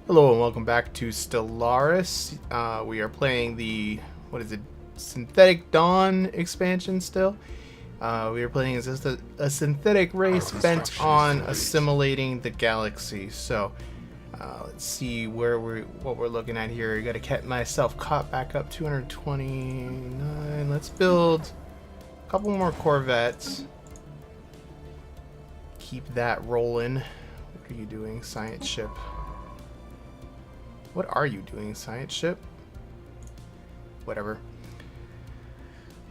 Hello and welcome back to Stellaris. We are playing the, what is it, Synthetic Dawn expansion still. We are playing as a synthetic race bent on assimilating the galaxy. So let's see what we're looking at here. I gotta get myself caught back up 229. Let's build a couple more Corvettes. Keep that rolling. What are you doing, science ship? What are you doing, science ship? Whatever.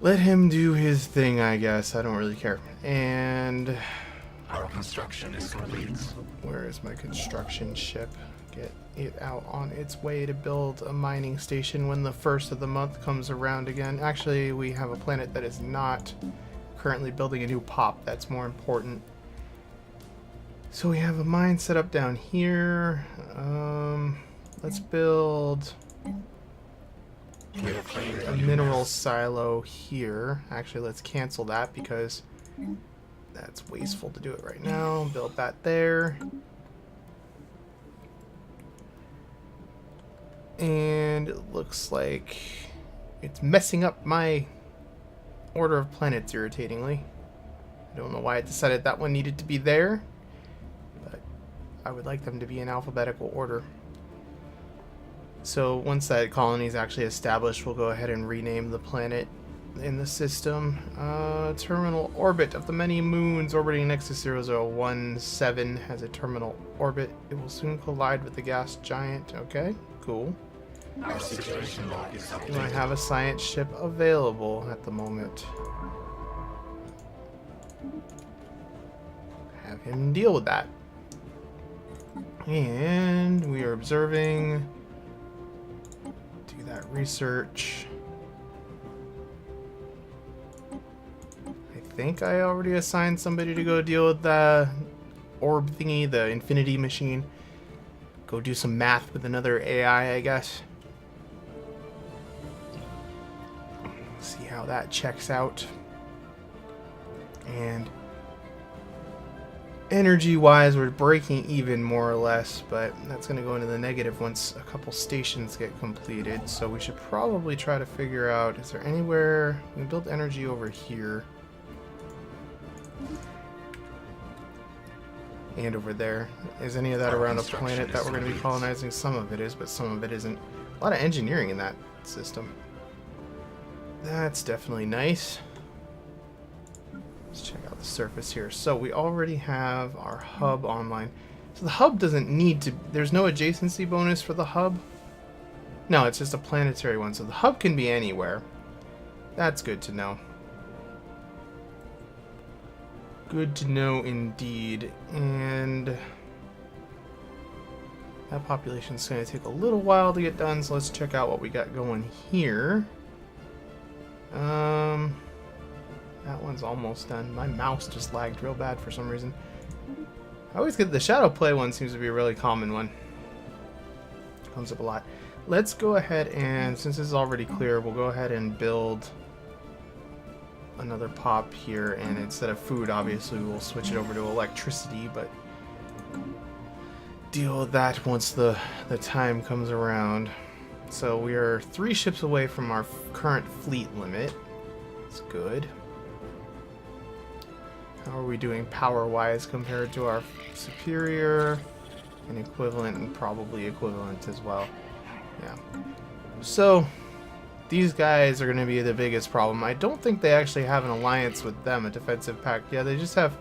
Let him do his thing, I guess. I don't really care. And our construction is complete. Where is my construction ship? Get it out on its way to build a mining station when the first of the month comes around again. Actually, we have a planet that is not currently building a new pop. That's more important. So we have a mine set up down here. Let's build a mineral silo here. Actually, let's cancel that because that's wasteful to do it right now. Build that there. And it looks like it's messing up my order of planets irritatingly. I don't know why it decided that one needed to be there, but I would like them to be in alphabetical order. So once that colony is actually established, we'll go ahead and rename the planet in the system. Terminal orbit of the many moons orbiting next to 0017 has a terminal orbit. It will soon collide with the gas giant. Okay, cool. Our situation log is updated. Do I have a science ship available at the moment? Have him deal with that. And we are observing. That research. I think I already assigned somebody to go deal with the orb thingy, the infinity machine. Go do some math with another AI, I guess. See how that checks out. And energy-wise, we're breaking even more or less, but that's going to go into the negative once a couple stations get completed. So we should probably try to figure out, is there anywhere we can build energy over here and over there? Is any of that around a planet that we're going to be colonizing? Some of it is, but some of it isn't. A lot of engineering in that system. That's definitely nice. Let's check out the surface here. So we already have our hub online. So the hub doesn't need to... There's no adjacency bonus for the hub? No, it's just a planetary one. So the hub can be anywhere. That's good to know. Good to know indeed. And that population's going to take a little while to get done. So let's check out what we got going here. That one's almost done. My mouse just lagged real bad for some reason. I always get the shadow play one, seems to be a really common one. Comes up a lot. Let's go ahead and, since this is already clear, we'll go ahead and build another pop here. And instead of food, obviously, we'll switch it over to electricity, but deal with that once the time comes around. So we are 3 ships away from our current fleet limit. That's good. How are we doing power-wise compared to our superior? And equivalent, and probably equivalent as well. Yeah. So, these guys are going to be the biggest problem. I don't think they actually have an alliance with them, a defensive pact. Yeah, they just have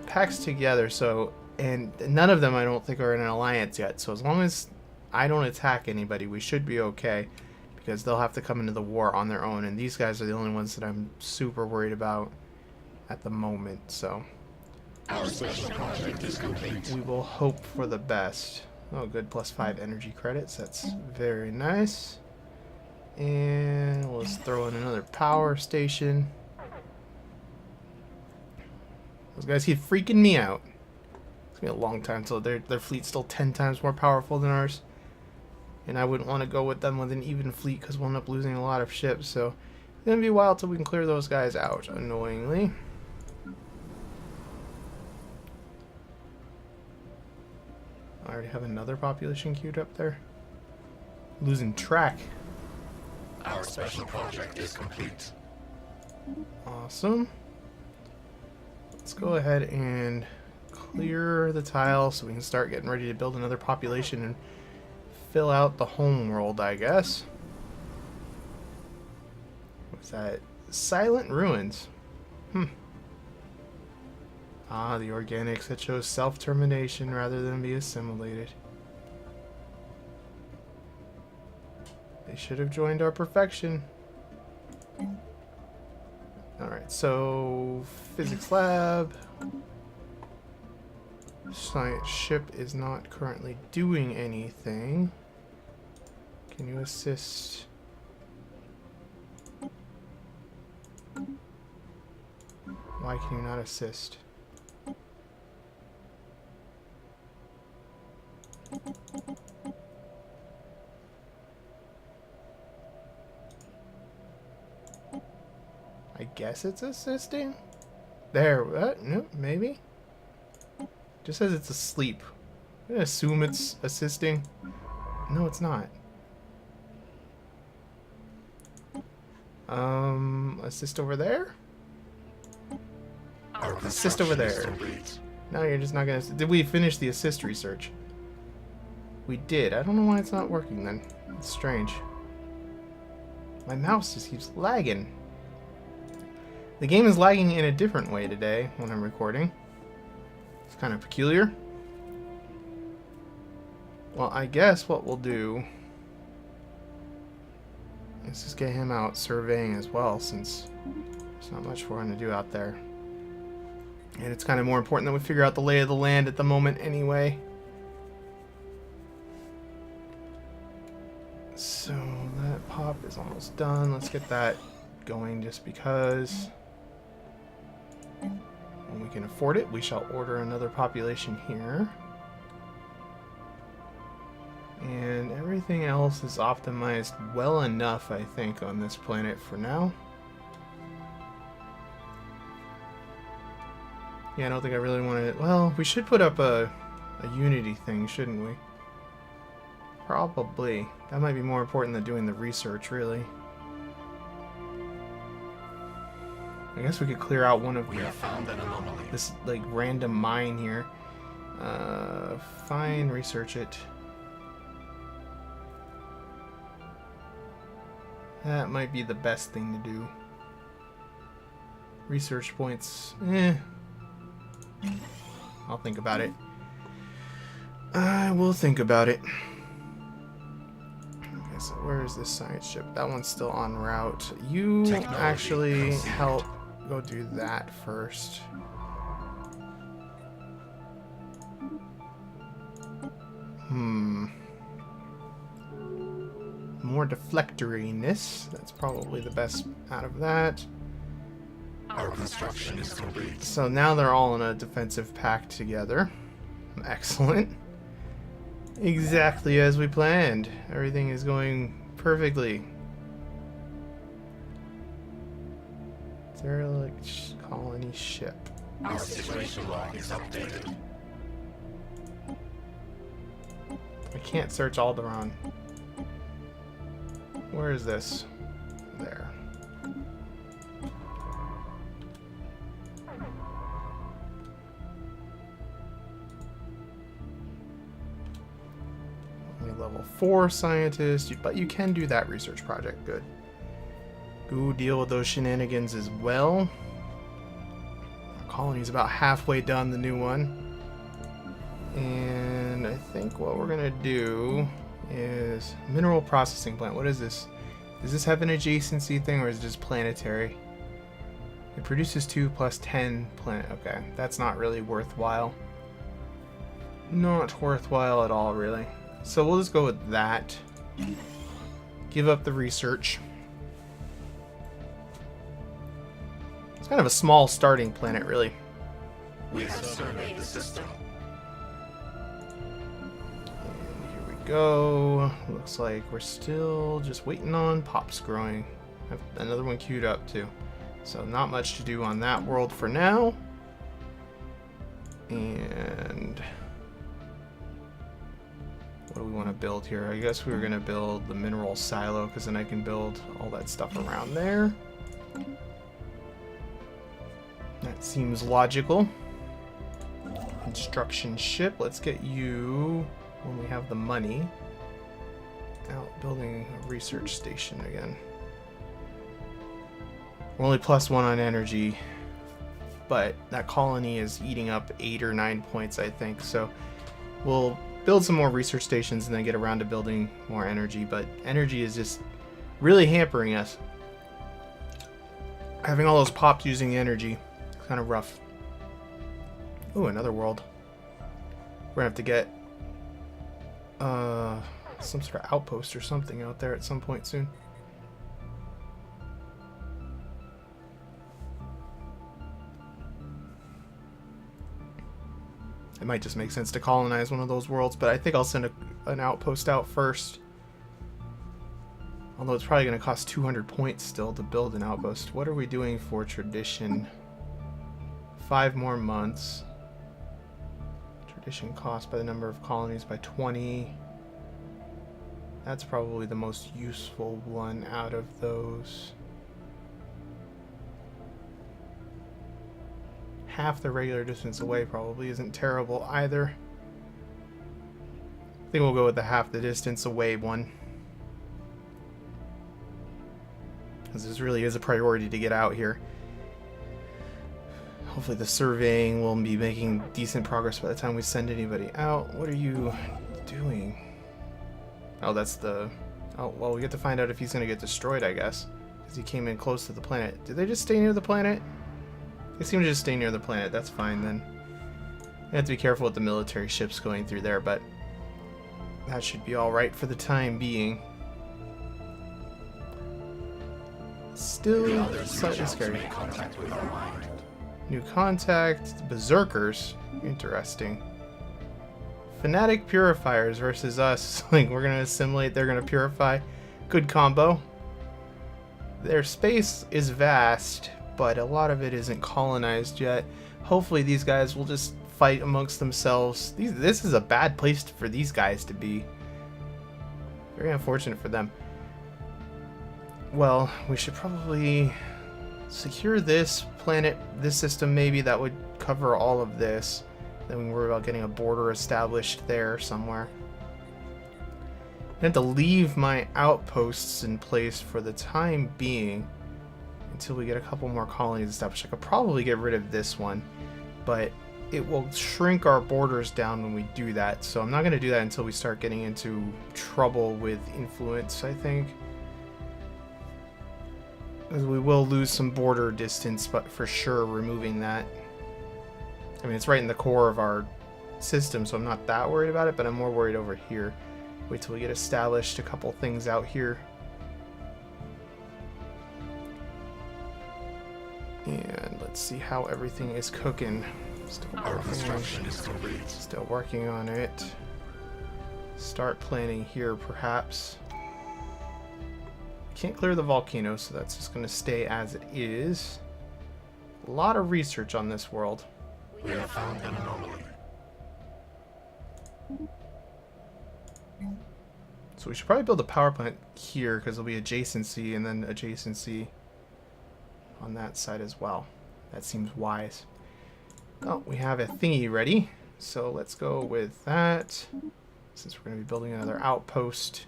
pacts together, so... And none of them, I don't think, are in an alliance yet. So as long as I don't attack anybody, we should be okay. Because they'll have to come into the war on their own. And these guys are the only ones that I'm super worried about at the moment, so our special project is complete. We will hope for the best. Oh, good, +5 energy credits. That's very nice. And let's throw in another power station. Those guys keep freaking me out. It's gonna be a long time until their fleet's still 10 times more powerful than ours. And I wouldn't want to go with them with an even fleet because we'll end up losing a lot of ships. So it's gonna be a while till we can clear those guys out, annoyingly. already have another population queued up there. Losing track. Our special project is complete. Awesome. Let's go ahead and clear the tile so we can start getting ready to build another population and fill out the home world, I guess. What's that? Silent Ruins. Ah, the organics that show self-termination rather than be assimilated. They should have joined our perfection. Alright, so physics lab. Science ship is not currently doing anything. Can you assist? Why can you not assist? I guess it's assisting? There, what? No, maybe? Just says it's asleep. I'm gonna assume it's assisting. No, it's not. Assist over there? Assist over there. No, you're just not gonna... Did we finish the assist research? We did. I don't know why it's not working then. It's strange. My mouse just keeps lagging. The game is lagging in a different way today when I'm recording. It's kind of peculiar. Well, I guess what we'll do is just get him out surveying as well, since there's not much for him to do out there. And it's kind of more important that we figure out the lay of the land at the moment anyway. So that pop is almost done. Let's get that going just because when we can afford it, we shall order another population here. And everything else is optimized well enough, I think, on this planet for now. Yeah, I don't think I really want to... Well, we should put up a Unity thing, shouldn't we? Probably. That might be more important than doing the research, really. I guess we could clear out one of We have found an anomaly. this, like, random mine here. Fine, research it. That might be the best thing to do. Research points, I'll think about it. I will think about it. Okay, so where is this science ship? That one's still en route. You actually help go do that first. More deflectoriness. That's probably the best out of that. Our construction is complete. So now they're all in a defensive pact together. Excellent. Exactly as we planned. Everything is going perfectly. Derelict colony ship. Our situation log is updated. I can't search Alderaan. Where is this? There. Only level 4 scientist, but you can do that research project. Good. Go deal with those shenanigans as well. Our colony's about halfway done, the new one. And I think what we're gonna do is mineral processing plant. What is this? Does this have an adjacency thing, or is it just planetary? It produces 2 plus 10 planet. Okay, that's not really worthwhile. Not worthwhile at all, really. So we'll just go with that. Give up the research. It's kind of a small starting planet, really. We have surveyed the system. Here we go. Looks like we're still just waiting on pops growing. I have another one queued up too. So not much to do on that world for now. And What do we want to build here? I guess we were going to build the mineral silo, because then I can build all that stuff around there. That seems logical. Construction ship. Let's get you, when we have the money, out building a research station again. We're only +1 on energy, but that colony is eating up 8 or 9 points, I think. So we'll build some more research stations and then get around to building more energy. But energy is just really hampering us. Having all those pops using energy, kind of rough. Ooh, another world. We're gonna have to get some sort of outpost or something out there at some point soon. It might just make sense to colonize one of those worlds, but I think I'll send an outpost out first. Although it's probably going to cost 200 points still to build an outpost. What are we doing for tradition? 5 more months. Tradition cost by the number of colonies by 20. That's probably the most useful one out of those. Half the regular distance away probably isn't terrible either. I think we'll go with the half the distance away one. Because this really is a priority to get out here. Hopefully the surveying will be making decent progress by the time we send anybody out. What are you doing? Oh, that's the... Oh, well, we get to find out if he's going to get destroyed, I guess. Because he came in close to the planet. Did they just stay near the planet? They seem to just stay near the planet. That's fine, then. You have to be careful with the military ships going through there, but that should be alright for the time being. Still slightly scary. New contact. Berserkers. Interesting. Fanatic purifiers versus us. Like, we're gonna assimilate, they're gonna purify. Good combo. Their space is vast, but a lot of it isn't colonized yet. Hopefully these guys will just fight amongst themselves. This is a bad place for these guys to be. Very unfortunate for them. Well, we should probably secure this planet, this system maybe. That would cover all of this. Then we can worry about getting a border established there somewhere. I have to leave my outposts in place for the time being until we get a couple more colonies established. I could probably get rid of this one, but it will shrink our borders down when we do that. So I'm not going to do that until we start getting into trouble with influence, I think. Because we will lose some border distance, but for sure removing that. I mean, it's right in the core of our system, so I'm not that worried about it, but I'm more worried over here. Wait till we get established a couple things out here. And let's see how everything is cooking. Our construction is complete. Still working on it. Start planning here, perhaps. Can't clear the volcano, so that's just going to stay as it is. A lot of research on this world. We have found an anomaly. So we should probably build a power plant here, because there'll be adjacency, and then adjacency on that side as well. That seems wise. Oh, we have a thingy ready, so let's go with that, since we're going to be building another outpost.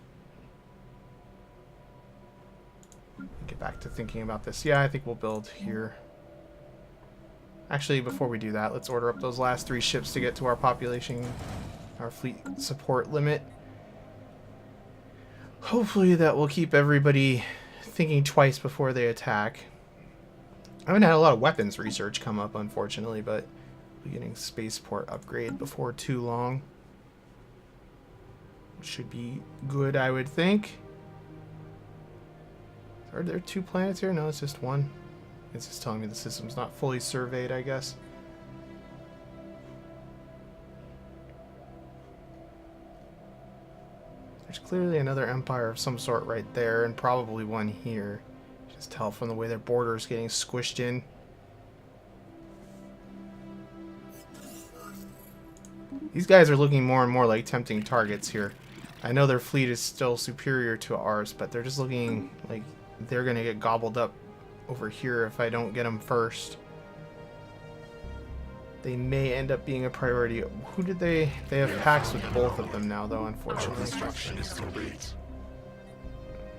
Get back to thinking about this. Yeah, I think we'll build here. Actually, before we do that, let's order up those last 3 ships to get to our population, our fleet support limit. Hopefully that will keep everybody thinking twice before they attack. I haven't had a lot of weapons research come up, unfortunately, but we're getting spaceport upgrade before too long. Should be good, I would think. Are there 2 planets here? No, it's just 1. It's just telling me the system's not fully surveyed, I guess. There's clearly another empire of some sort right there, and probably one here. Just tell from the way their border is getting squished in. These guys are looking more and more like tempting targets here. I know their fleet is still superior to ours, but they're just looking like they're going to get gobbled up over here if I don't get them first. They may end up being a priority. Who did they... They have pacts with both of them now, though, unfortunately. Construction is complete.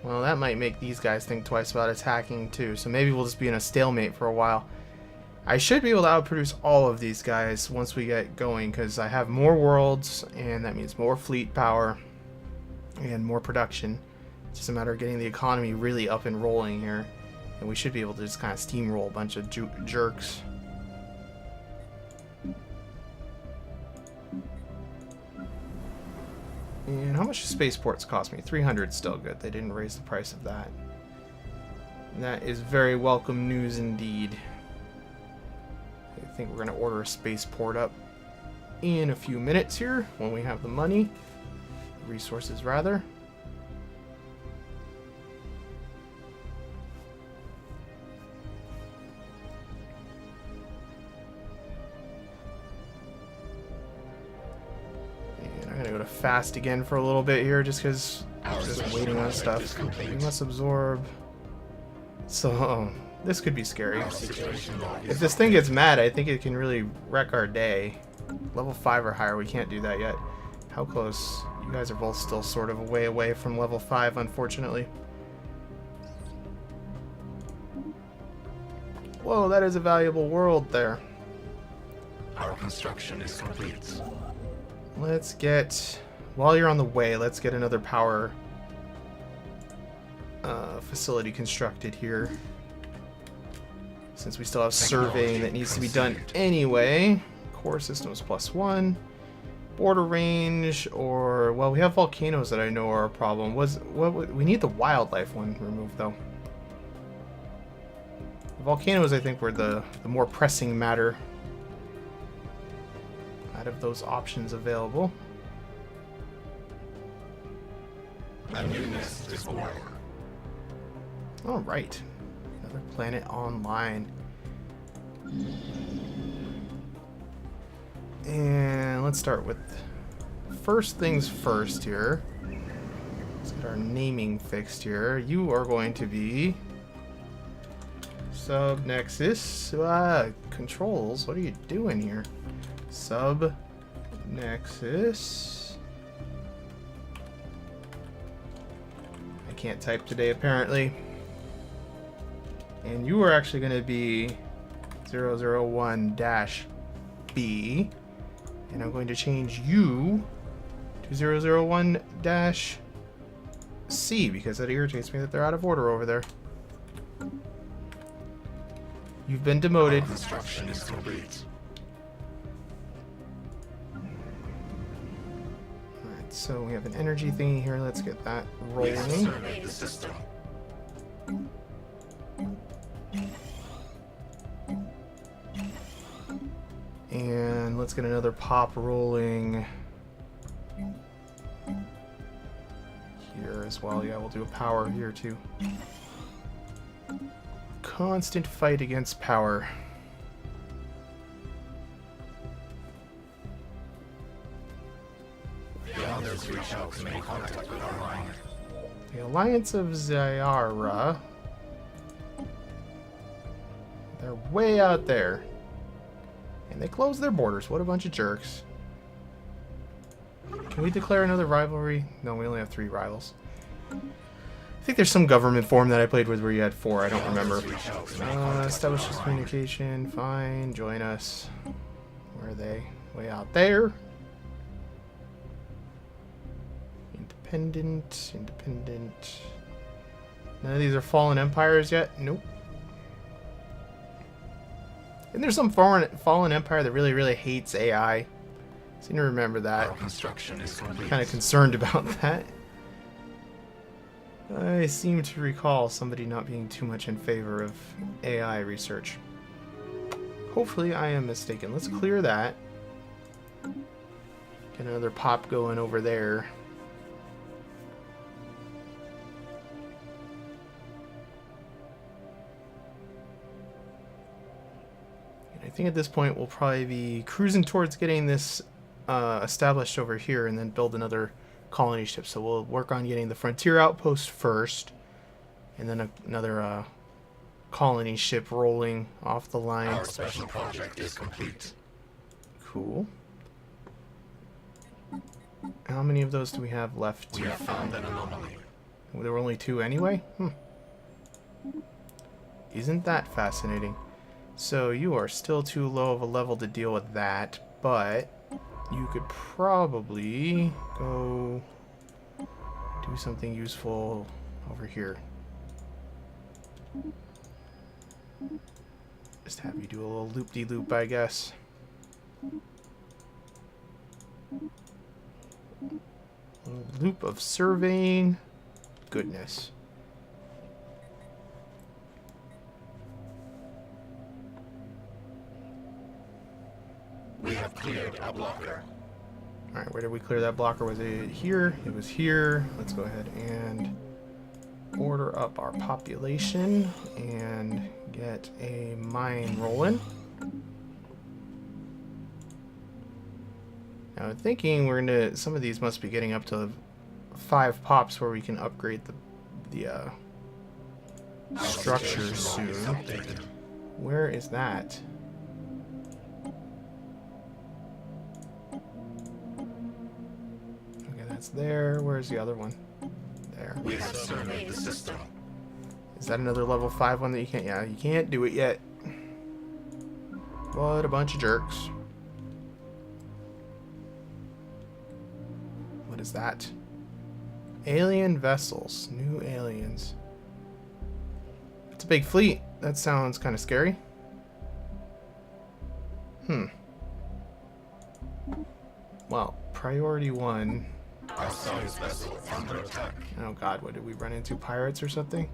Well, that might make these guys think twice about attacking, too. So maybe we'll just be in a stalemate for a while. I should be able to outproduce all of these guys once we get going, because I have more worlds, and that means more fleet power and more production. It's just a matter of getting the economy really up and rolling here, and we should be able to just kind of steamroll a bunch of jerks. And how much do spaceports cost me? 300 still good. They didn't raise the price of that. And that is very welcome news indeed. I think we're going to order a spaceport up in a few minutes here when we have the money. Resources, rather. And I'm going to go to fast again for a little bit here just because I'm just waiting on stuff. We must absorb. So, this could be scary. If this thing gets mad, I think it can really wreck our day. Level 5 or higher, we can't do that yet. How close? You guys are both still sort of way away from level 5, unfortunately. Whoa, that is a valuable world there. Our construction is complete. Let's get... While you're on the way, let's get another power facility constructed here. Since we still have surveying that needs to be done anyway. Core systems +1. Border range, or... Well, we have volcanoes that I know are a problem. We need the wildlife one removed, though. The volcanoes, I think, were the more pressing matter out of those options available. A new nest is born. Alright. Another planet online. And let's start with first things first here. Let's get our naming fixed here. You are going to be Sub-Nexus. Controls, what are you doing here? Sub-Nexus. I can't type today, apparently. And you are actually going to be 001-B. And I'm going to change you to 001-C because that irritates me that they're out of order over there. You've been demoted. Construction is complete. Alright, so we have an energy thingy here. Let's get that rolling. Survey the system. And let's get another pop rolling here as well. Yeah, we'll do a power here too. Constant fight against power. The others reach out to make contact with our line. The Alliance of Zyara. They're way out there. And they closed their borders. What a bunch of jerks. Can we declare another rivalry? No, we only have 3 rivals. I think there's some government form that I played with where you had 4. I don't remember. Establish this communication. Fine. Join us. Where are they? Way out there. Independent. Independent. None of these are fallen empires yet? Nope. And there's some fallen empire that really, really hates AI. I seem to remember that. Our construction is complete. Kind of concerned about that. I seem to recall somebody not being too much in favor of AI research. Hopefully I am mistaken. Let's clear that. Get another pop going over there. I think at this point we'll probably be cruising towards getting this established over here and then build another colony ships. So we'll work on getting the frontier outpost first, and then another colony ship rolling off the line. Our special project is complete. Cool. How many of those do we have left? We have found an anomaly. There were only 2 anyway? Isn't that fascinating? So you are still too low of a level to deal with that, but you could probably go do something useful over here. Just have you do a little loop-de-loop, I guess. A loop of surveying. Goodness. We have cleared a blocker. Alright, where did we clear that blocker? Was it here? It was here. Let's go ahead and order up our population and get a mine rolling. Now I'm thinking we're gonna, some of these must be getting up to 5 pops where we can upgrade the structure soon. Where is that? Okay, that's there. Where's the other one? There. We have surveyed the system. Is that another level 5 one that you can't? Yeah, you can't do it yet. What a bunch of jerks. What is that? Alien vessels. New aliens. It's a big fleet. That sounds kind of scary. Well, priority 1. Our science vessel is under attack. Oh god, what did we run into? Pirates or something?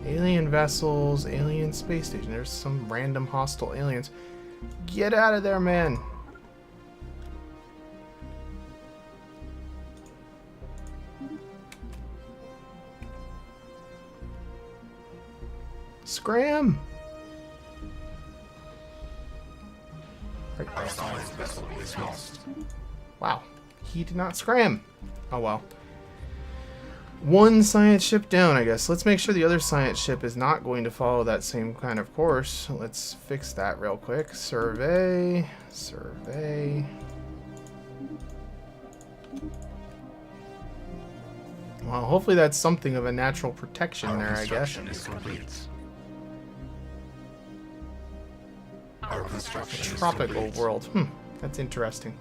Alien vessels, alien space station. There's some random hostile aliens. Get out of there, man. Scram! Our science vessel is lost. Wow, he did not scram. Oh well. 1 science ship down, I guess. Let's make sure the other science ship is not going to follow that same kind of course. Let's fix that real quick. Survey. Survey. Well, hopefully that's something of a natural protection there, I guess. Construction is complete. Our construction is Tropical complete. world. That's interesting.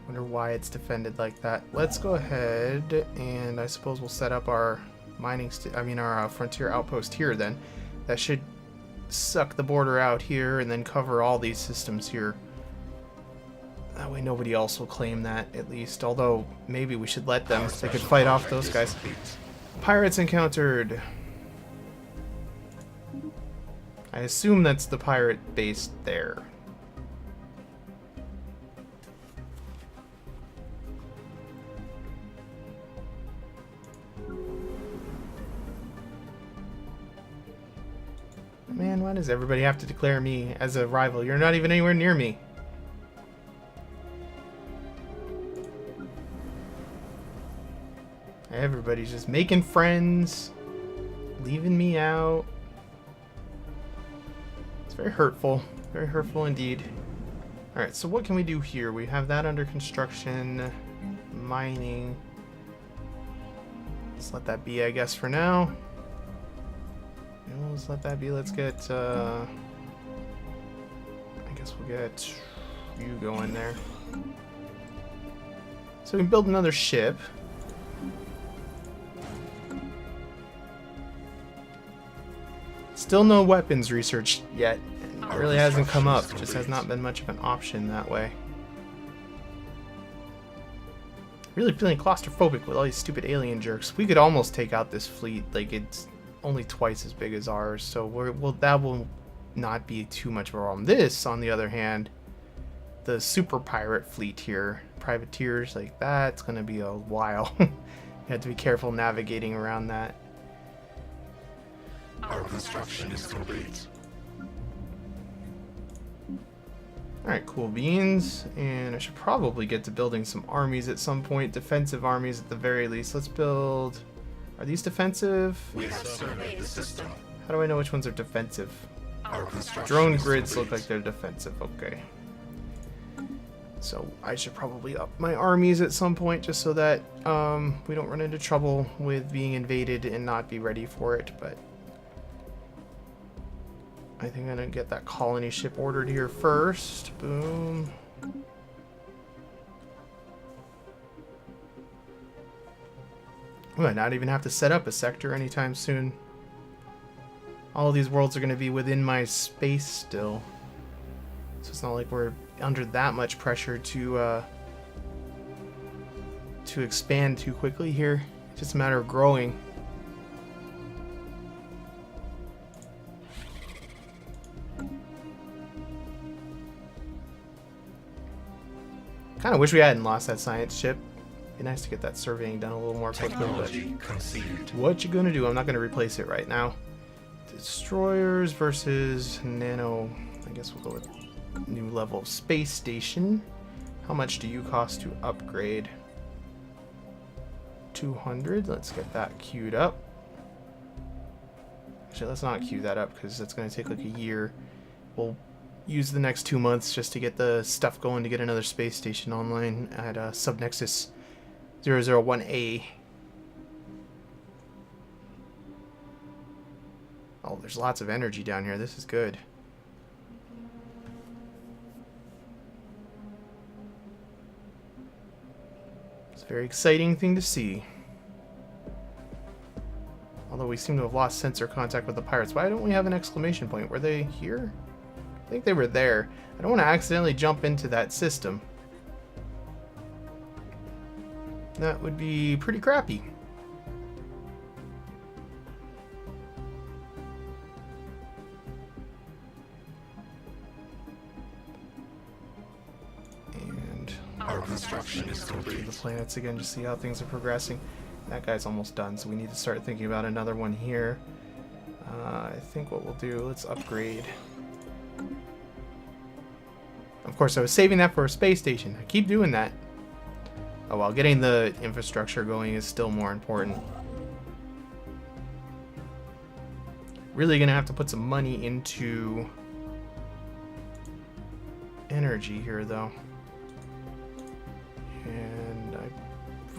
Wonder why it's defended like that. Let's go ahead and I suppose we'll set up our our frontier outpost here then. That should suck the border out here and then cover all these systems here. That way nobody else will claim that, at least. Although maybe we should let them. They could fight off those guys. Pirates encountered. I assume that's the pirate base there. Man, why does everybody have to declare me as a rival? You're not even anywhere near me. Everybody's just making friends, leaving me out. It's very hurtful indeed. Alright, so what can we do here? We have that under construction, mining. Let's let that be, I guess, for now. Let's let that be. Let's get, I guess we'll get you going there. So we can build another ship. Still no weapons research yet. It really hasn't come up. Just has not been much of an option that way. Really feeling claustrophobic with all these stupid alien jerks. We could almost take out this fleet. Like, it's only twice as big as ours, so that will not be too much of a problem. This, on the other hand, the super pirate fleet here, privateers like that, it's gonna be a while. You have to be careful navigating around that. Our construction is complete. Alright, cool beans. And I should probably get to building some armies at some point. Defensive armies at the very least. Let's build... Are these defensive? We have surveyed the system. How do I know which ones are defensive? Our construction Drone is grids look complete. like they're defensive. Okay. So I should probably up my armies at some point just so that we don't run into trouble with being invaded and not be ready for it. But I think I'm going to get that colony ship ordered here first. Boom. We might not even have to set up a sector anytime soon. All of these worlds are going to be within my space still. So it's not like we're under that much pressure to expand too quickly here. It's just a matter of growing. Kind of wish we hadn't lost that science ship. Be nice to get that surveying done a little more quickly. Technology conceived. What you gonna do? I'm not gonna replace it right now. Destroyers versus nano. I guess we'll go with new level space station. How much do you cost to upgrade? 200. Let's get that queued up. Actually, let's not queue that up because that's gonna take like a year. We'll use the next 2 months just to get the stuff going to get another space station online at Subnexus 001A. Oh, there's lots of energy down here. This is good. It's a very exciting thing to see. Although we seem to have lost sensor contact with the pirates. Why don't we have an exclamation point? Were they here? I think they were there. I don't want to accidentally jump into that system. That would be pretty crappy. And Our construction is through the complete. planets again, just see how things are progressing. That guy's almost done, so we need to start thinking about another one here. I think what we'll do, let's upgrade. Of course, I was saving that for a space station. I keep doing that. Oh well, getting the infrastructure going is still more important. Really gonna have to put some money into energy here, though. And I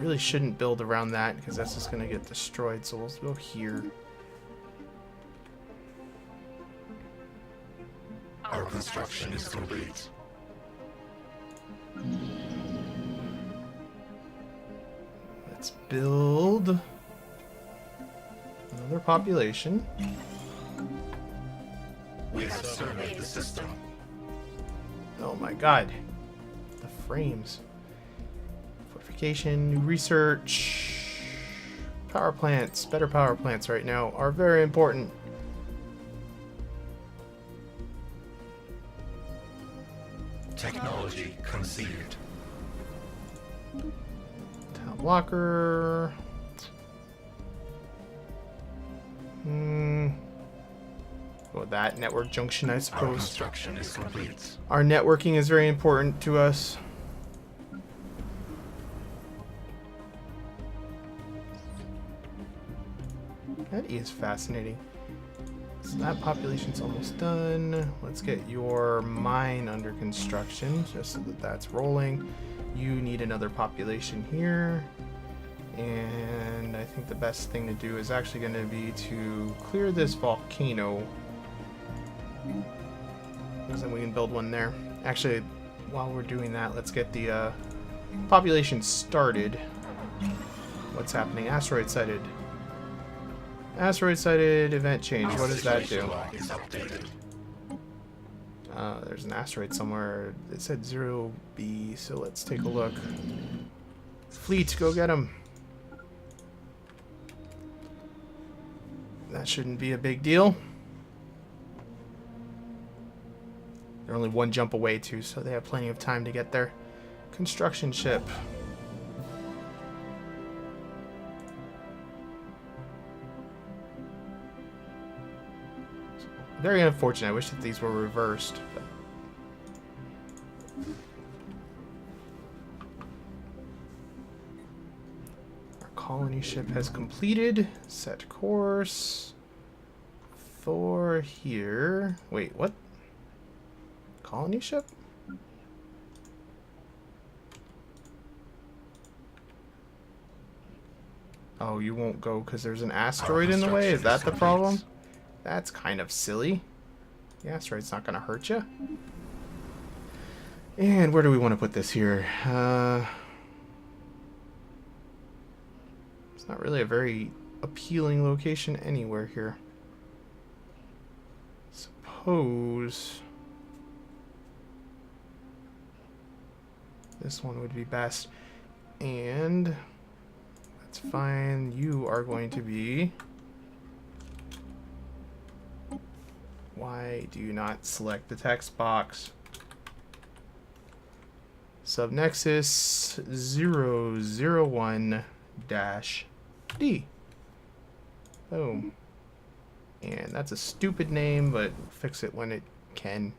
really shouldn't build around that because that's just gonna get destroyed. So we'll go here. Our construction is complete. Let's build another population. We have surveyed the system. Oh my god. The frames. Fortification, new research. Power plants. Better power plants right now are very important. Technology conceived. Town blocker. Go with that. Network junction, I Our suppose. construction is complete. Our networking is very important to us. That is fascinating. So that population's almost done. Let's get your mine under construction, just so that that's rolling. You need another population here. And I think the best thing to do is actually going to be to clear this volcano. Because then we can build one there. Actually, while we're doing that, let's get the population started. What's happening? Asteroid sighted. Asteroid sighted, event change. What does that do? Is updated. There's an asteroid somewhere. It said 0B, so let's take a look. Fleet, go get him. That shouldn't be a big deal. They're only one jump away too, so they have plenty of time to get there. Construction ship. Very unfortunate. I wish that these were reversed. But Our colony ship has completed. Set course. For here. Wait, what? Colony ship? Oh, you won't go because there's an asteroid in the way? Is that the problem? That's kind of silly. The asteroid's not going to hurt you. And where do we want to put this here? It's not really a very appealing location anywhere here. Suppose this one would be best. And that's fine. You are going to be... Why do you not select the text box? Subnexus 001-D. Boom. And that's a stupid name, but fix it when it can.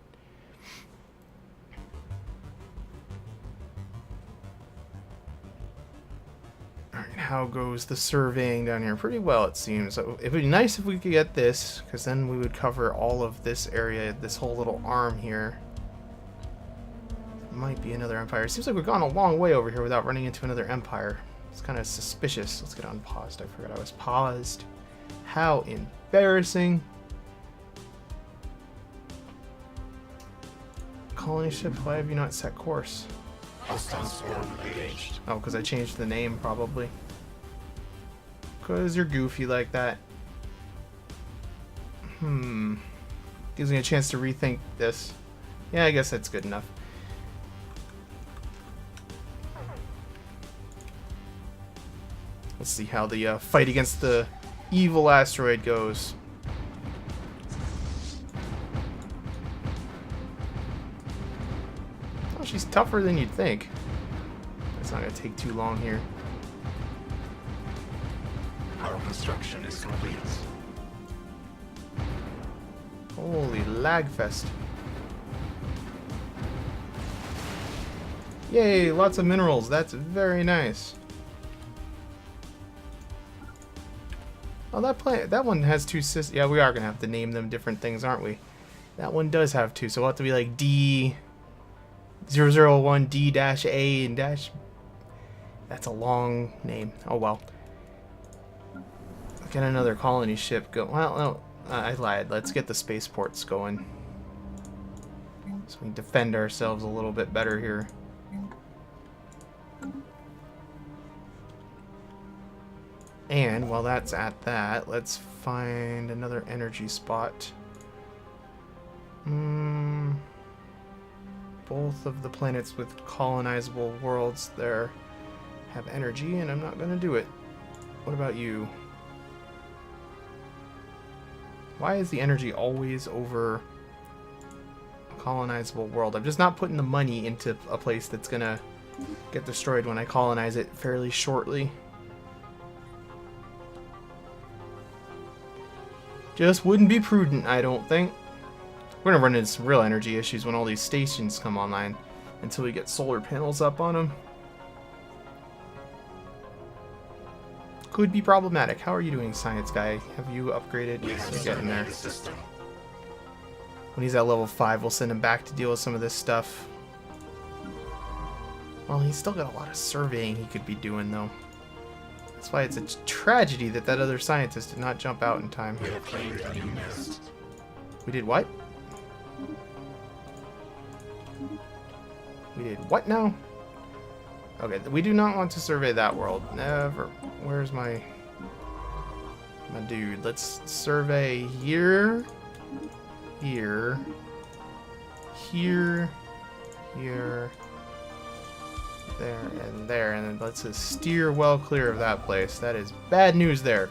Alright, how goes the surveying down here? Pretty well, it seems. So it would be nice if we could get this, because then we would cover all of this area, this whole little arm here. Might be another empire. It seems like we've gone a long way over here without running into another empire. It's kind of suspicious. Let's get unpaused. I forgot I was paused. How embarrassing. Colony ship, why have you not set course? Hostile swarm engaged. Oh, because I changed the name, probably. Because you're goofy like that. Gives me a chance to rethink this. Yeah, I guess that's good enough. Let's see how the fight against the evil asteroid goes. Oh, she's tougher than you'd think. It's not going to take too long here. Our construction is complete. Holy lagfest. Yay, lots of minerals. That's very nice. Oh, that one has two systems. Yeah, we are going to have to name them different things, aren't we? That one does have two, so we'll have to be like D001D-A and dash... That's a long name. Oh, well. Get another colony ship go. Well, no, I lied. Let's get the spaceports going. So we can defend ourselves a little bit better here. And while that's at that, let's find another energy spot. Both of the planets with colonizable worlds there have energy, and I'm not going to do it. What about you? Why is the energy always over a colonizable world? I'm just not putting the money into a place that's going to get destroyed when I colonize it fairly shortly. Just wouldn't be prudent, I don't think. We're going to run into some real energy issues when all these stations come online until we get solar panels up on them. Could be problematic. How are you doing, science guy? Have you upgraded? You're getting there. When he's at level 5, we'll send him back to deal with some of this stuff. Well, he's still got a lot of surveying he could be doing, though. That's why it's a tragedy that that other scientist did not jump out in time. We have claimed a new nest. We did what? We did what now? Okay, we do not want to survey that world. Never. Where's my dude? Let's survey here, here, here, here, there, and then let's just steer well clear of that place. That is bad news there.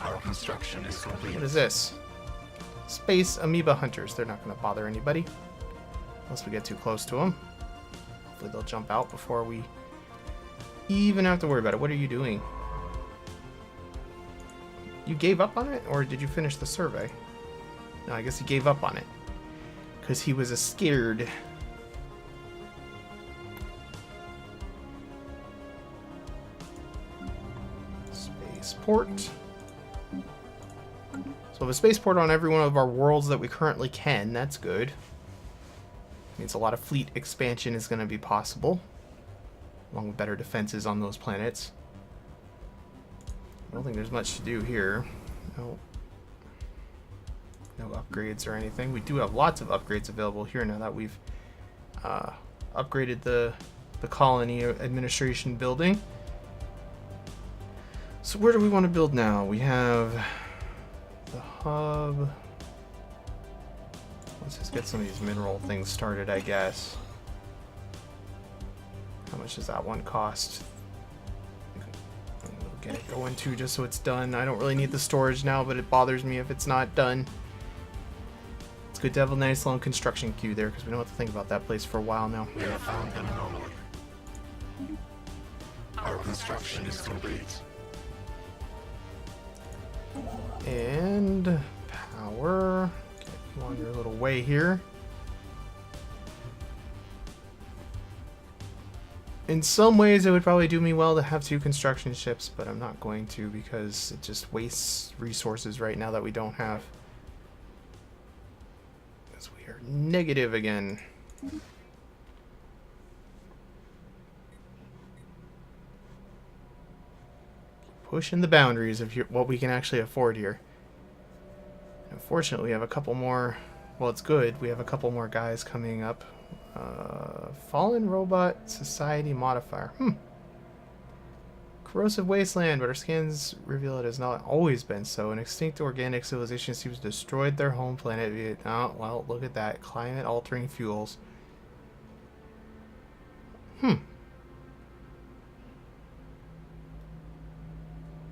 Our construction is complete. What is this? Space amoeba hunters. They're not going to bother anybody unless we get too close to them. Hopefully they'll jump out before we even have to worry about it. What are you doing? You gave up on it, or did you finish the survey? No, I guess he gave up on it. Because he was scared. Spaceport. So we have a spaceport on every one of our worlds that we currently can. That's good. Means a lot of fleet expansion is going to be possible. Along with better defenses on those planets. I don't think there's much to do here. No upgrades or anything. We do have lots of upgrades available here now that we've upgraded the colony administration building. So where do we want to build now? We have the hub. Let's just get some of these mineral things started, I guess. How much does that one cost? We'll get it going too, just so it's done. I don't really need the storage now, but it bothers me if it's not done. It's good to have a nice long construction queue there, because we don't have to think about that place for a while now. We have found an anomaly. Our construction is complete. And power. Get you on your little way here. In some ways, it would probably do me well to have 2 construction ships, but I'm not going to because it just wastes resources right now that we don't have. Because we are negative again. Pushing the boundaries of what we can actually afford here. Unfortunately, we have a couple more. Well, it's good. We have a couple more guys coming up. Fallen Robot Society Modifier. Corrosive wasteland, but our scans reveal it has not always been so. An extinct organic civilization seems to have destroyed their home planet. Oh, well, look at that. Climate-altering fuels.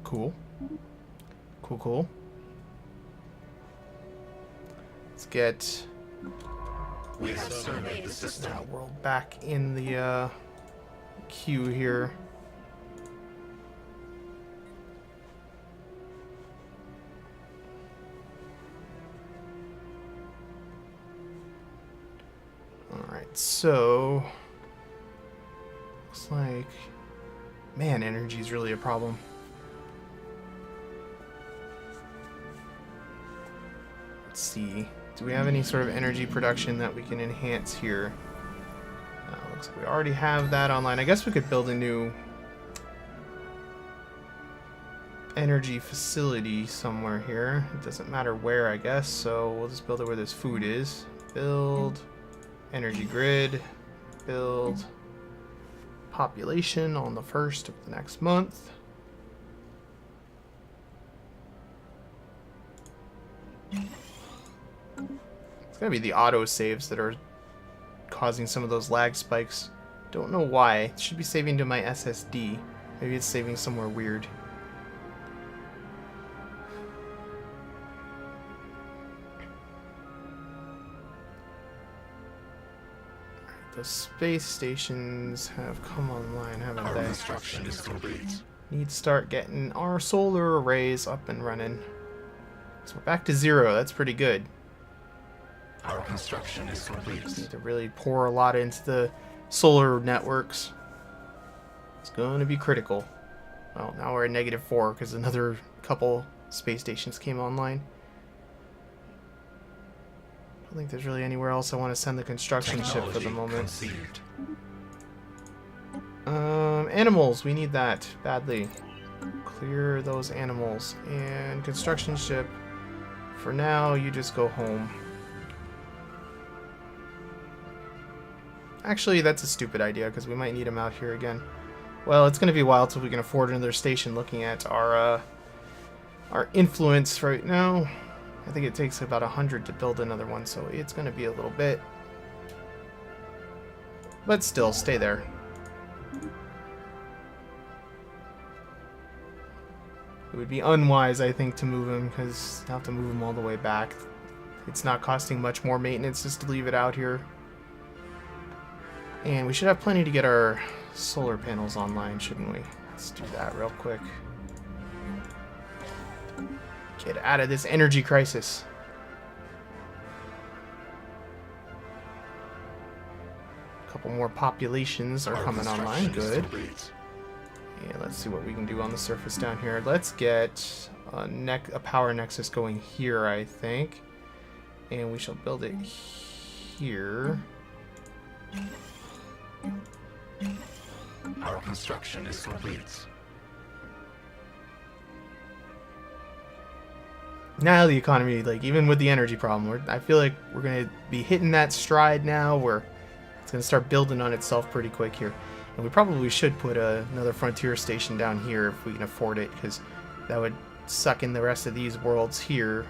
Cool. Cool. Let's get We have surveyed the system. that world back in the queue here. Alright, so looks like, man, energy is really a problem. Let's see. Do we have any sort of energy production that we can enhance here? Looks like we already have that online. I guess we could build a new energy facility somewhere here. It doesn't matter where, I guess, so we'll just build it where this food is. Build energy grid. Build population on the 1st of the next month. It's gonna be the auto saves that are causing some of those lag spikes. Don't know why. It should be saving to my SSD. Maybe it's saving somewhere weird. Alright, the space stations have come online, haven't Our they? construction is complete. Need to start getting our solar arrays up and running. So we're back to 0. That's pretty good. Our construction is complete. Just need to really pour a lot into the solar networks. It's going to be critical. Well, now we're at -4 because another couple space stations came online. I don't think there's really anywhere else I want to send the construction ship for the moment. Conceived. Animals, we need that badly. Clear those animals. And construction ship, for now, you just go home. Actually, that's a stupid idea, because we might need them out here again. Well, it's going to be a while till we can afford another station looking at our influence right now. I think it takes about 100 to build another one, so it's going to be a little bit. But still, stay there. It would be unwise, I think, to move him, because you have to move him all the way back. It's not costing much more maintenance just to leave it out here. And we should have plenty to get our solar panels online, shouldn't we? Let's do that real quick. Get out of this energy crisis. couple more populations are coming online. Good. And let's see what we can do on the surface down here. Let's get a power nexus going here, I think. And we shall build it here. Our construction is complete. Now the economy, like even with the energy problem, I feel like we're gonna be hitting that stride now where it's gonna start building on itself pretty quick here. And we probably should put another frontier station down here if we can afford it, because that would suck in the rest of these worlds here.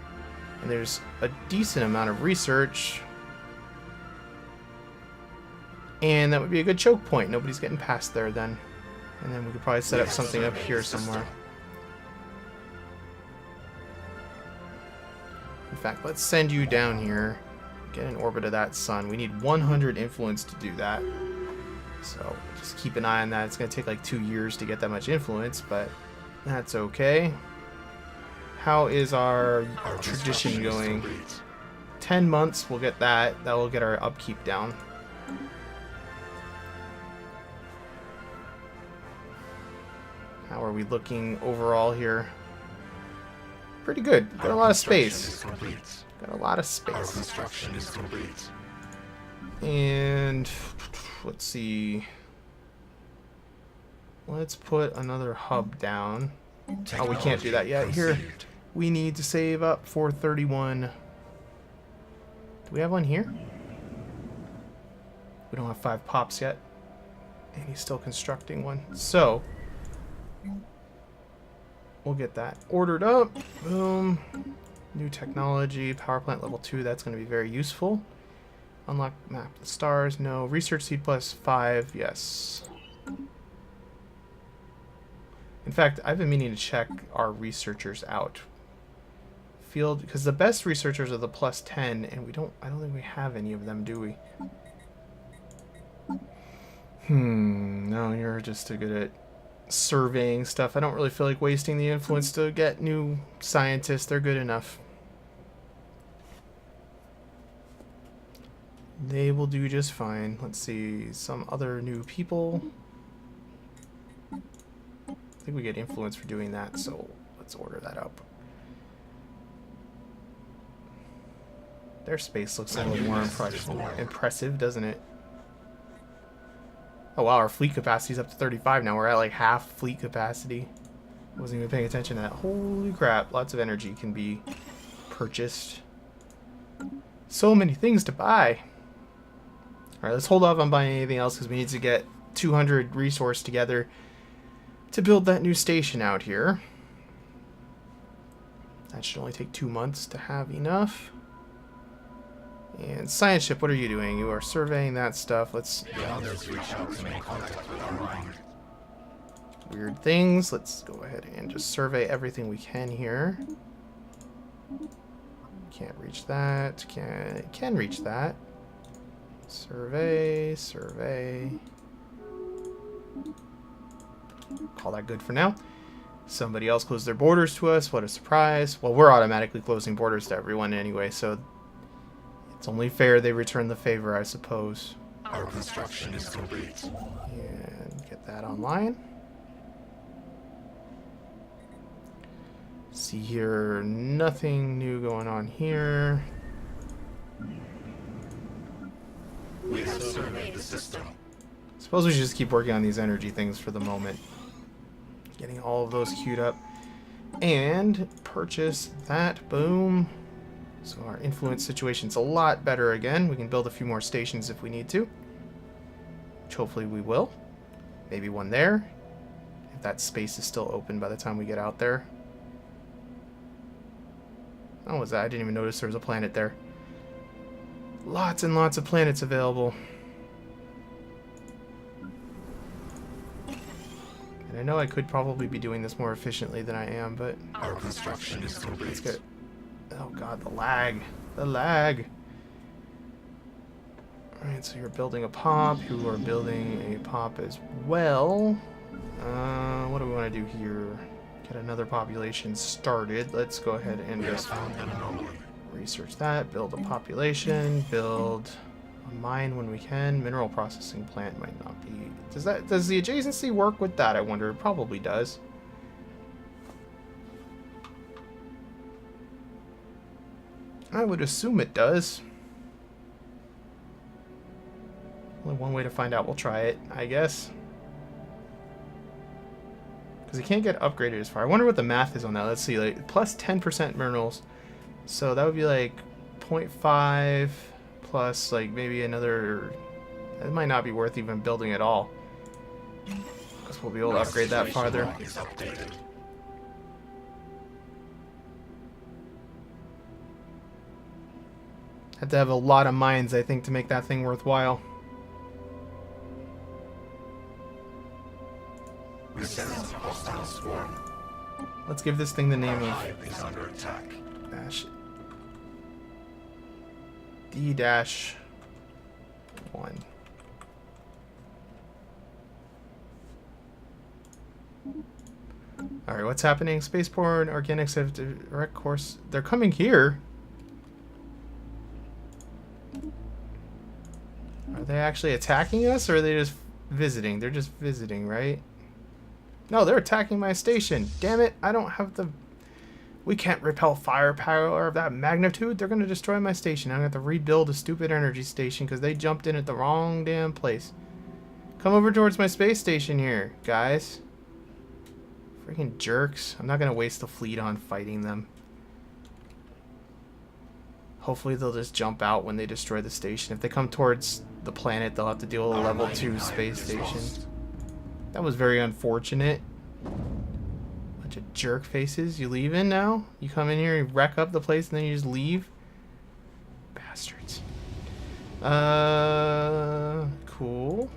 And there's a decent amount of research. And that would be a good choke point. Nobody's getting past there then. And then we could probably set up something up here somewhere. In fact, let's send you down here. Get in orbit of that sun. We need 100 influence to do that. So just keep an eye on that. It's going to take like 2 years to get that much influence, but that's okay. How is our tradition going? 10 months, we'll get that. That will get our upkeep down. How are we looking overall here? Pretty good. Got a lot of space. Got a lot of space. Our construction is complete. And let's see. Let's put another hub down. Oh, we can't do that yet. Here, we need to save up for 31. Do we have one here? We don't have 5 pops yet. And he's still constructing one. So, we'll get that ordered up. Boom. New technology. Power plant level 2. That's going to be very useful. Unlock map of the stars. No. Research seed plus 5. Yes. In fact, I've been meaning to check our researchers out. Field, because the best researchers are the plus 10, and I don't think we have any of them, do we? No, you're just too good at surveying stuff. I don't really feel like wasting the influence to get new scientists. They're good enough. They will do just fine. Let's see, some other new people. I think we get influence for doing that, so let's order that up. Their space looks a little more impressive, doesn't it? Oh wow, our fleet capacity is up to 35 now. We're at like half fleet capacity. Wasn't even paying attention to that. Holy crap, lots of energy can be purchased. So many things to buy. Alright, let's hold off on buying anything else because we need to get 200 resource together to build that new station out here. That should only take 2 months to have enough. And science ship, what are you doing? You are surveying that stuff. Let's weird things. Let's go ahead and just survey everything we can here. Can't reach that. Can reach that. Survey, survey. Call that good for now. Somebody else closed their borders to us. What a surprise. Well, we're automatically closing borders to everyone anyway, so it's only fair they return the favor, I suppose. Our construction is complete. And get that online. See here, nothing new going on here. We have surveyed the system. Suppose we should just keep working on these energy things for the moment. Getting all of those queued up. And purchase that. Boom. So our influence situation's a lot better again. We can build a few more stations if we need to. Which hopefully we will. Maybe one there. If that space is still open by the time we get out there. Oh, was that? I didn't even notice there was a planet there. Lots and lots of planets available. And I know I could probably be doing this more efficiently than I am, but our construction is complete. Let's get. Oh god, the lag. The lag. Alright, so you're building a pop. You are building a pop as well. What do we want to do here? Get another population started. Let's go ahead and just research that. Build a population. Build A mine when we can. Mineral processing plant might not be. Does the adjacency work with that? I wonder. It probably does. I would assume it does. Only one way to find out. We'll try it, I guess. Because it can't get upgraded as far. I wonder what the math is on that. Let's see. Like plus 10% minerals. So that would be like 0.5 plus like maybe another. It might not be worth even building at all. Because we'll be able to upgrade that farther. Have to have a lot of mines, I think, to make that thing worthwhile. We sense a hostile swarm. Let's give this thing the name of Hive is under attack. D-1. Alright, what's happening? Spaceborne organics have direct course. They're coming here. Are they actually attacking us, or are they just visiting? They're just visiting, right? No, they're attacking my station. Damn it, I don't have the... We can't repel firepower of that magnitude. They're going to destroy my station. I'm going to have to rebuild a stupid energy station because they jumped in at the wrong damn place. Come over towards my space station here, guys. Freaking jerks. I'm not going to waste the fleet on fighting them. Hopefully they'll just jump out when they destroy the station. If they come towards the planet, they'll have to deal with a level 2 space station. That was very unfortunate. Bunch of jerk faces. You leaving now? You come in here and wreck up the place and then you just leave? Bastards. Cool.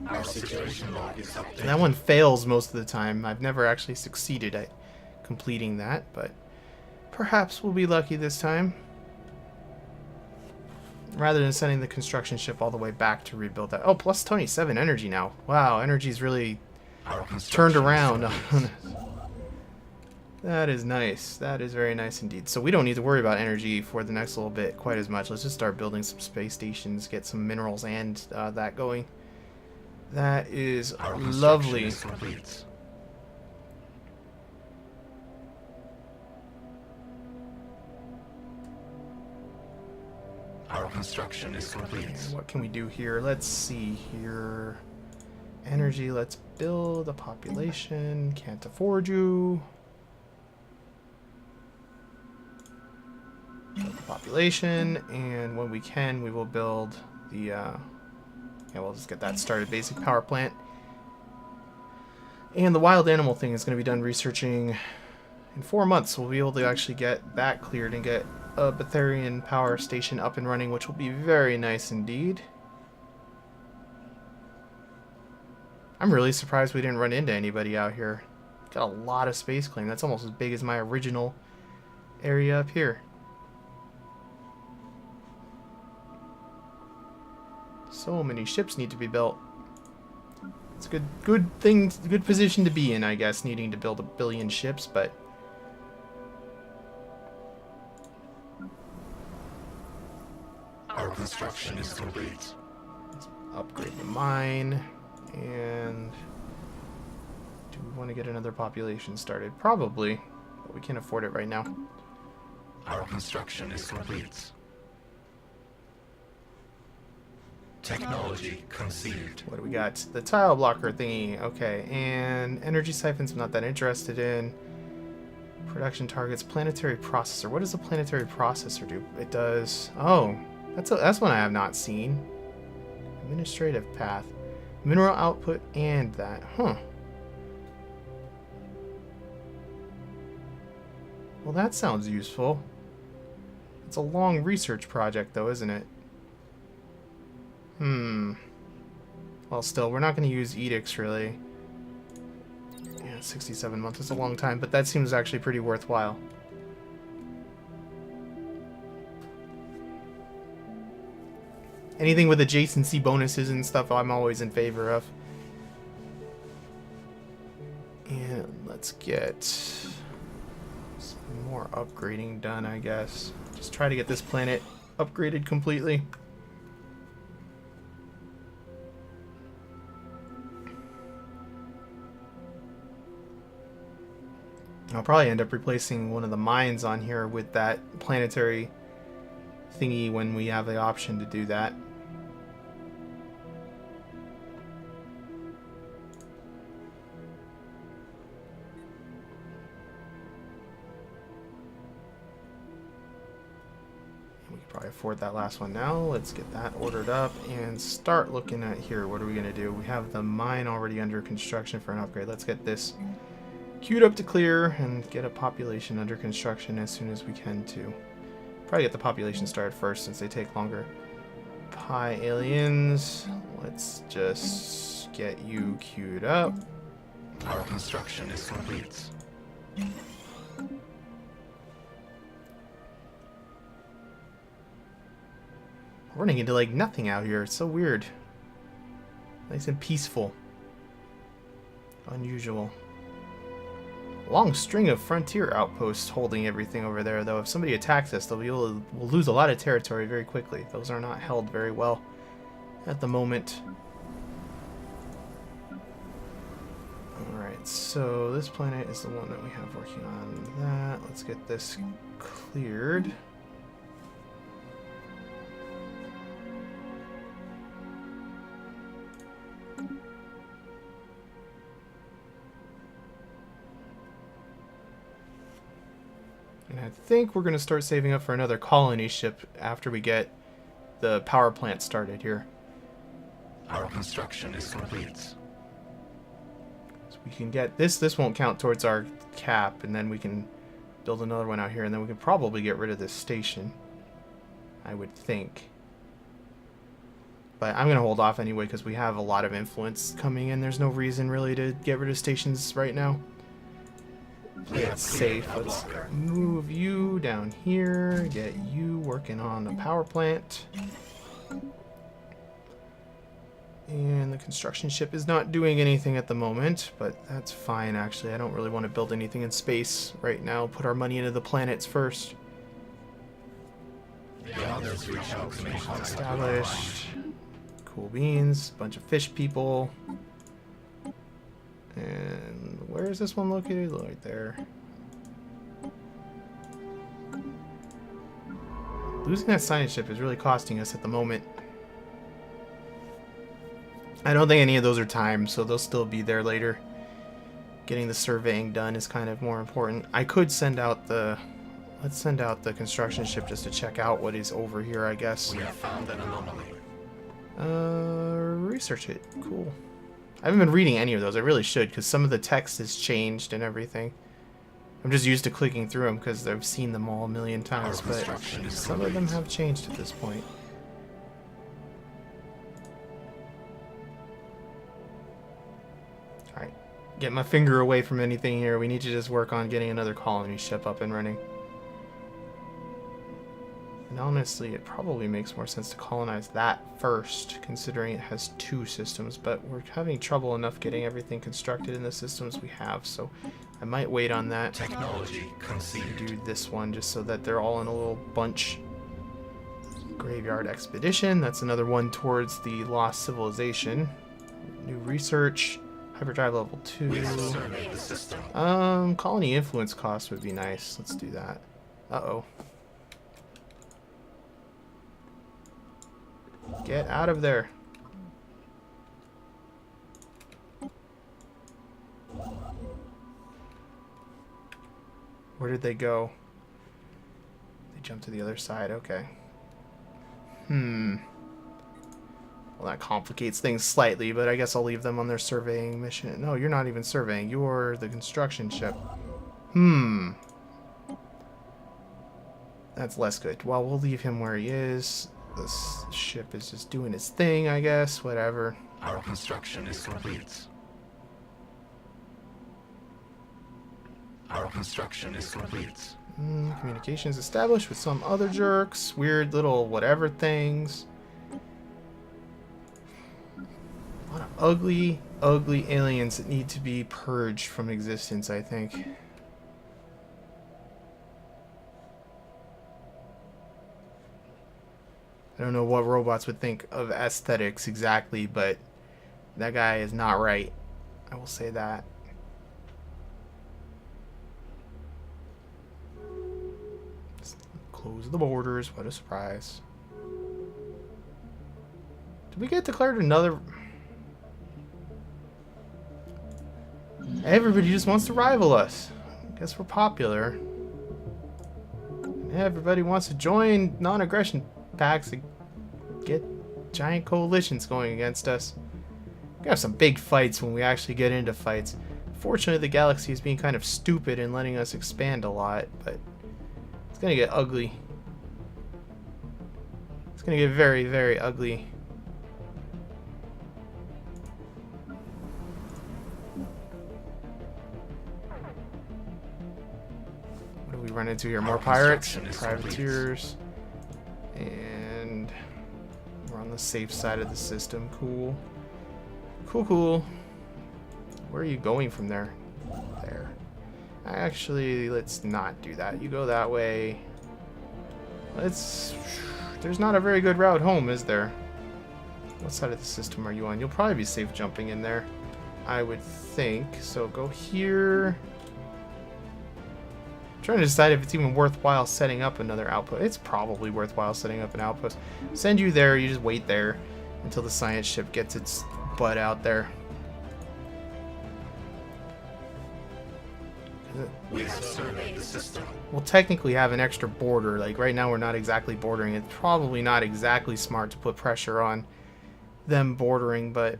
Our situation log is updated. That one fails most of the time. I've never actually succeeded at completing that, but perhaps we'll be lucky this time. Rather than sending the construction ship all the way back to rebuild that. Oh, plus 27 energy now. Wow, energy's really turned around. That is nice. That is very nice indeed. So we don't need to worry about energy for the next little bit quite as much. Let's just start building some space stations, get some minerals and that going. That is lovely. Our construction is complete. Okay, what can we do here? Let's see here. Energy, let's build a population. Can't afford you. Build the population, and when we can, we will build the, yeah, we'll just get that started. Basic power plant. And the wild animal thing is going to be done researching in 4 months. We'll be able to actually get that cleared and get a Betharian power station up and running, which will be very nice indeed. I'm really surprised we didn't run into anybody out here. Got a lot of space claim. That's almost as big as my original area up here. So many ships need to be built. It's a good thing, good position to be in, I guess, needing to build 1 billion ships, but Our construction is complete. let's upgrade the mine. And do we want to get another population started? Probably, but we can't afford it right now. Our construction is complete. Technology conceived. What do we got? The tile blocker thingy. Okay, and energy siphons I'm not that interested in. Production targets. Planetary processor. What does a planetary processor do? It does... Oh, that's one I have not seen. Administrative path. Mineral output and that. Huh. Well, that sounds useful. It's a long research project, though, isn't it? Well, still, we're not going to use edicts, really. Yeah, 67 months is a long time, but that seems actually pretty worthwhile. Anything with adjacency bonuses and stuff, I'm always in favor of. And let's get some more upgrading done, I guess. Just try to get this planet upgraded completely. I'll probably end up replacing one of the mines on here with that planetary thingy when we have the option to do that. We could probably afford that last one now. Let's get that ordered up and start looking at here. What are we going to do? We have the mine already under construction for an upgrade. Let's get this queued up to clear and get a population under construction as soon as we can too. Probably get the population started first since they take longer. Pi aliens, let's just get you queued up. Our construction is complete. Running into like nothing out here. It's so weird. Nice and peaceful. Unusual. Long string of frontier outposts holding everything over there, though. If somebody attacks us, we'll lose a lot of territory very quickly. Those are not held very well at the moment. Alright, so this planet is the one that we have working on that. Let's get this cleared. And I think we're going to start saving up for another colony ship after we get the power plant started here. Our construction is complete. So we can get this. This won't count towards our cap, and then we can build another one out here, and then we can probably get rid of this station, I would think. But I'm going to hold off anyway because we have a lot of influence coming in. There's no reason really to get rid of stations right now. Play it safe. Let's move you down here. Get you working on the power plant. And the construction ship is not doing anything at the moment, but that's fine actually. I don't really want to build anything in space right now. Put our money into the planets first. Established. Cool beans. Bunch of fish people. And where is this one located? Right there. Losing that science ship is really costing us at the moment. I don't think any of those are timed, so they'll still be there later. Getting the surveying done is kind of more important. I could send out the... Let's send out the construction ship just to check out what is over here, I guess. We have found an anomaly. Research it. Cool. I haven't been reading any of those. I really should, because some of the text has changed and everything. I'm just used to clicking through them because I've seen them all a million times, but some of them have changed at this point. Alright, get my finger away from anything here. We need to just work on getting another colony ship up and running. And honestly, it probably makes more sense to colonize that first, considering it has two systems, but we're having trouble enough getting everything constructed in the systems we have, so I might wait on that. Technology conceived. Do this one just so that they're all in a little bunch. Graveyard Expedition, that's another one towards the Lost Civilization. New research, hyperdrive level 2. We have surveyed the system. Colony influence cost would be nice. Let's do that. Uh-oh. Get out of there. Where did they go? They jumped to the other side. Okay. Well, that complicates things slightly, but I guess I'll leave them on their surveying mission. No, you're not even surveying. You're the construction ship. That's less good. Well, we'll leave him where he is. This ship is just doing its thing, I guess. Whatever. Our construction is complete. Our construction is complete. Communications established with some other jerks. Weird little whatever things. A lot of ugly, ugly aliens that need to be purged from existence, I think. I don't know what robots would think of aesthetics exactly, but that guy is not right. I will say that. Close the borders. What a surprise. Did we get declared another... Everybody just wants to rival us. Guess we're popular. Everybody wants to join non-aggression pacts and get giant coalitions going against us. We have some big fights when we actually get into fights. Fortunately, the galaxy is being kind of stupid and letting us expand a lot, but it's gonna get ugly. It's gonna get very, very ugly. What do we run into here? More pirates, privateers, and we're on the safe side of the system. Cool. Cool, cool. Where are you going from there? There. Actually, let's not do that. You go that way. Let's... There's not a very good route home, is there? What side of the system are you on? You'll probably be safe jumping in there, I would think. So go here. I'm trying to decide if it's even worthwhile setting up another outpost. It's probably worthwhile setting up an outpost. Send you there. You just wait there until the science ship gets its butt out there. We have surveyed the system. We'll technically have an extra border. Like right now we're not exactly bordering. It's probably not exactly smart to put pressure on them bordering, but...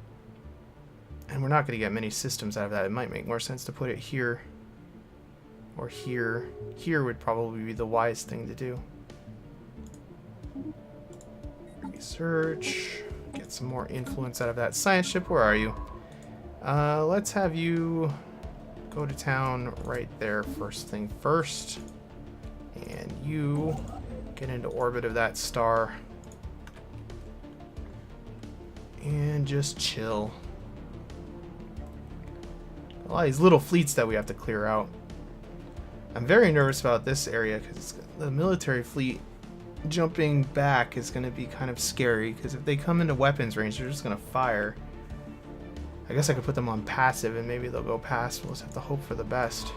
And we're not going to get many systems out of that. It might make more sense to put it here. Or here. Here would probably be the wise thing to do. Research. Get some more influence out of that science ship. Where are you? Let's have you... go to town right there first thing first. And you get into orbit of that star. And just chill. A lot of these little fleets that we have to clear out. I'm very nervous about this area because the military fleet jumping back is going to be kind of scary. Because if they come into weapons range, they're just going to fire. I guess I could put them on passive and maybe they'll go past. We'll just have to hope for the best.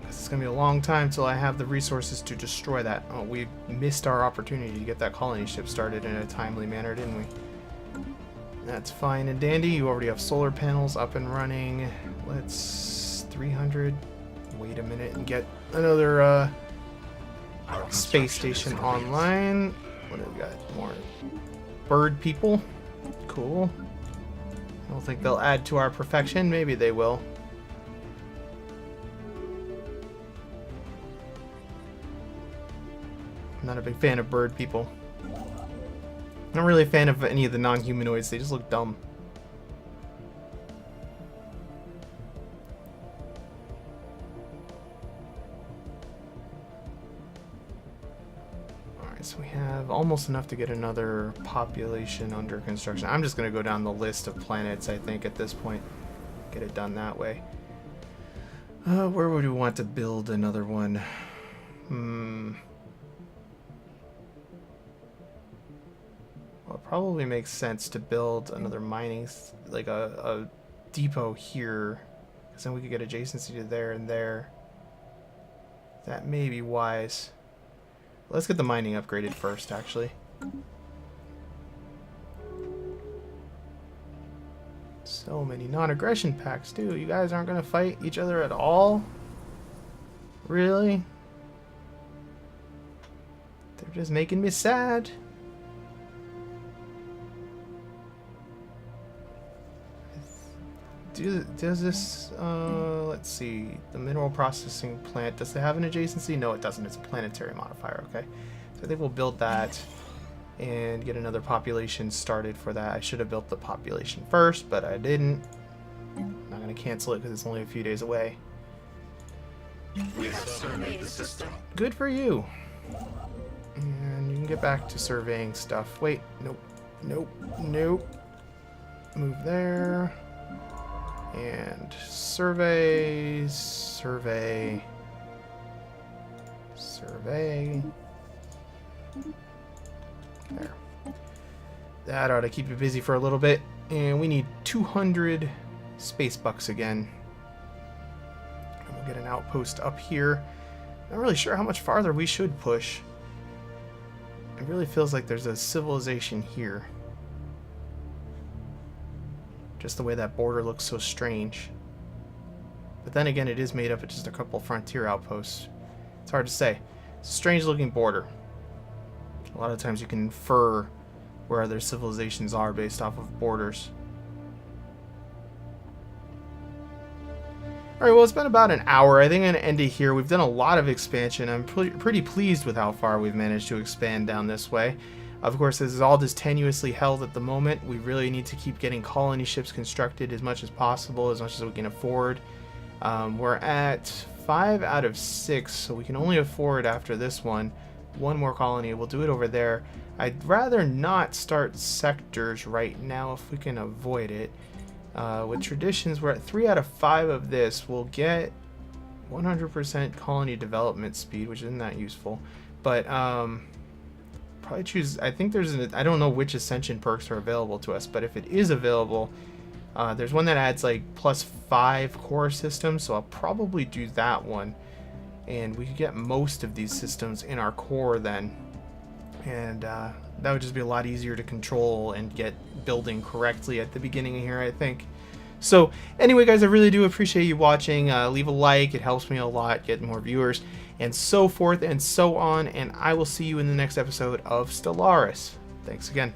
It's going to be a long time till I have the resources to destroy that. Oh, we missed our opportunity to get that colony ship started in a timely manner, didn't we? That's fine and dandy. You already have solar panels up and running. Let's... 300. Wait a minute and get another space station online. What do we got? More bird people. Cool. I don't think they'll add to our perfection. Maybe they will. I'm not a big fan of bird people. I'm not really a fan of any of the non-humanoids. They just look dumb. So we have almost enough to get another population under construction. I'm just going to go down the list of planets, I think, at this point. Get it done that way. Where would we want to build another one? Well, it probably makes sense to build another mining, like a depot here. Because then we could get adjacency to there and there. That may be wise. Let's get the mining upgraded first, actually. So many non-aggression packs, too. You guys aren't going to fight each other at all? Really? They're just making me sad. Does this, let's see, the mineral processing plant, does it have an adjacency? No, it doesn't. It's a planetary modifier, okay. So I think we'll build that and get another population started for that. I should have built the population first, but I didn't. I'm not going to cancel it because it's only a few days away. We have surveyed the system. Good for you. And you can get back to surveying stuff. Wait, nope, nope, nope. Move there. And survey, survey, survey. There. That ought to keep you busy for a little bit. And we need 200 space bucks again. get an outpost up here. Not really sure how much farther we should push. It really feels like there's a civilization here. Just the way that border looks so strange. But then again, it is made up of just a couple frontier outposts. It's hard to say. It's a strange looking border. A lot of times you can infer where other civilizations are based off of borders. Alright, well, it's been about an hour. I think I'm going to end it here. We've done a lot of expansion. I'm pretty pleased with how far we've managed to expand down this way. Of course, this is all just tenuously held at the moment. We really need to keep getting colony ships constructed as much as possible, as much as we can afford. We're at 5 out of 6, so we can only afford after this one more colony. We'll do it over there. I'd rather not start sectors right now if we can avoid it. With traditions, we're at 3 out of 5 of this. We'll get 100% colony development speed, which isn't that useful. But probably choose, I think there's I don't know which ascension perks are available to us, but if it is available, there's one that adds like +5 core systems, so I'll probably do that one. And we could get most of these systems in our core then. And that would just be a lot easier to control and get building correctly at the beginning here, I think. So anyway, guys, I really do appreciate you watching. Leave a like. It helps me a lot get more viewers and so forth and so on. And I will see you in the next episode of Stellaris. Thanks again.